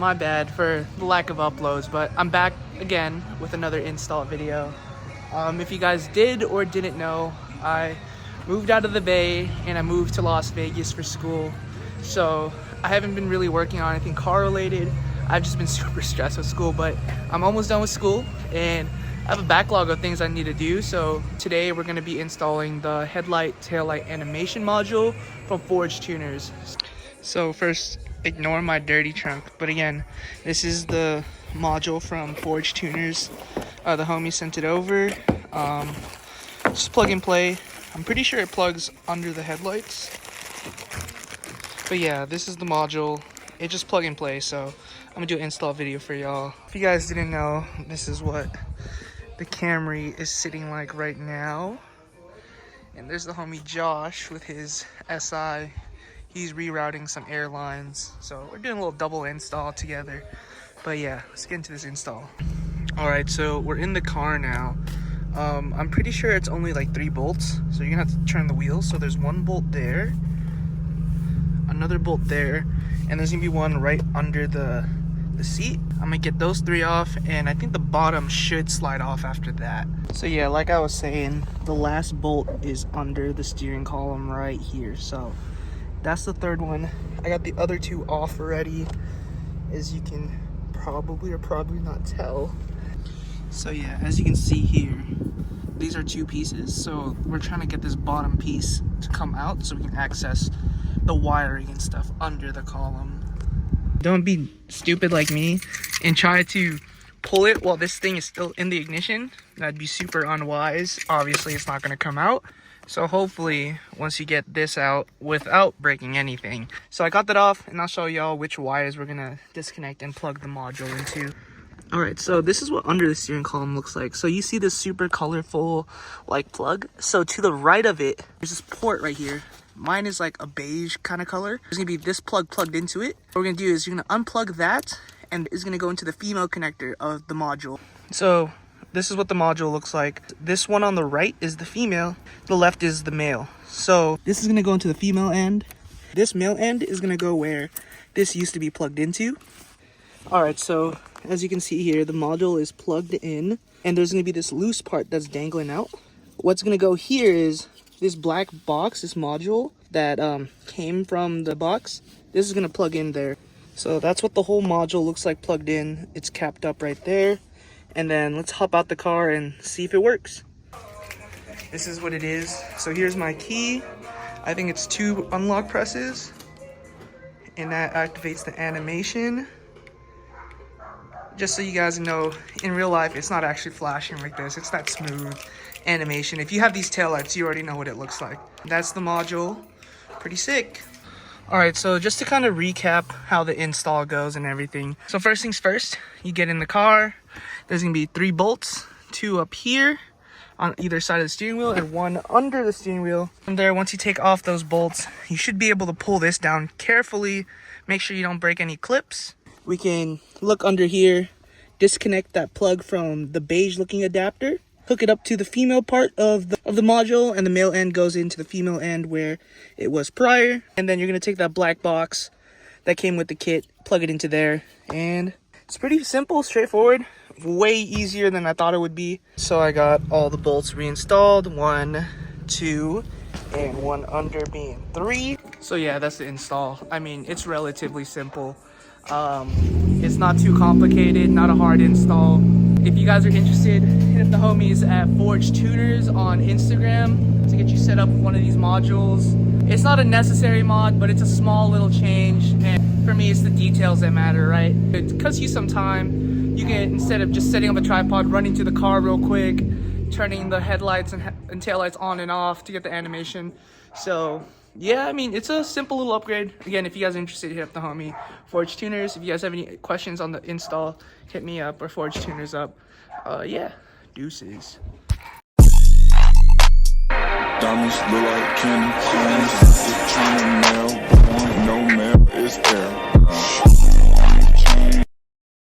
My bad for the lack of uploads, but I'm back again with another install video. If you guys did or didn't know, I moved out of the Bay and I moved to Las Vegas for school. So I haven't been really working on anything car related. I've just been super stressed with school, but I'm almost done with school and I have a backlog of things I need to do. So today we're going to be installing the headlight, taillight animation module from Forge Tuners. So first, ignore my dirty trunk, but again, this is the module from Forge Tuners. The homie sent it over. Just plug and play. I'm pretty sure it plugs under the headlights, but yeah, this is the module. It just plug and play, so I'm gonna do an install video for y'all. If you guys didn't know, this is what the Camry is sitting like right now. And there's the homie Josh with his SI. He's rerouting some airlines, so we're doing a little double install together. But yeah, let's get into this install. All right, so we're in the car now. I'm pretty sure it's only like 3 bolts, so you're gonna have to turn the wheel. So there's 1 bolt there, another bolt there, and there's gonna be one right under the seat. I'm gonna get those 3 off, and I think the bottom should slide off after that. So yeah, like I was saying, the last bolt is under the steering column right here. So that's the 3rd one. I got the other 2 off already, as you can probably or probably not tell. So yeah, as you can see here, these are 2 pieces. So we're trying to get this bottom piece to come out so we can access the wiring and stuff under the column. Don't be stupid like me and try to pull it while this thing is still in the ignition. That'd be super unwise. Obviously it's not going to come out. So hopefully once you get this out without breaking anything. So I got that off, and I'll show y'all which wires we're going to disconnect and plug the module into. Alright, so this is what under the steering column looks like. So you see this super colorful like plug. So to the right of it, there's this port right here. Mine is like a beige kind of color. There's gonna be this plug plugged into it. What we're gonna do is you're gonna unplug that, and it's gonna go into the female connector of the module. So this is what the module looks like. This one on the right is the female, the left is the male. So this is gonna go into the female end. This male end is gonna go where this used to be plugged into. Alright, so as you can see here, the module is plugged in, and there's going to be this loose part that's dangling out. What's going to go here is this black box, this module that came from the box. This is going to plug in there. So that's what the whole module looks like plugged in. It's capped up right there. And then let's hop out the car and see if it works. This is what it is. So here's my key. I think it's 2 unlock presses, and that activates the animation. Just so you guys know, in real life, it's not actually flashing like this. It's that smooth animation. If you have these taillights, you already know what it looks like. That's the module. Pretty sick. Alright, so just to kind of recap how the install goes and everything. So first things first, you get in the car. There's going to be 3 bolts, 2 up here on either side of the steering wheel and 1 under the steering wheel. From there, once you take off those bolts, you should be able to pull this down carefully. Make sure you don't break any clips. We can look under here, disconnect that plug from the beige looking adapter, hook it up to the female part of the module, and the male end goes into the female end where it was prior. And then you're going to take that black box that came with the kit, plug it into there, and it's pretty simple, straightforward, way easier than I thought it would be. So I got all the bolts reinstalled, 1, 2, and 1 under being 3. So yeah, that's the install. I mean, it's relatively simple. It's not too complicated, not a hard install. If you guys are interested, hit up the homies at Forge Tuners on Instagram to get you set up with one of these modules. It's not a necessary mod, but it's a small little change, and for me it's the details that matter, right? It cuts you some time. You can, instead of just setting up a tripod, running to the car real quick, turning the headlights and taillights on and off to get the animation. So yeah, I mean, it's a simple little upgrade. Again, if you guys are interested, hit up the homie Forge Tuners. If you guys have any questions on the install, hit me up or Forge Tuners up. Yeah, deuces. Diamonds look like candy canes. Trying to nail, but no mail is there.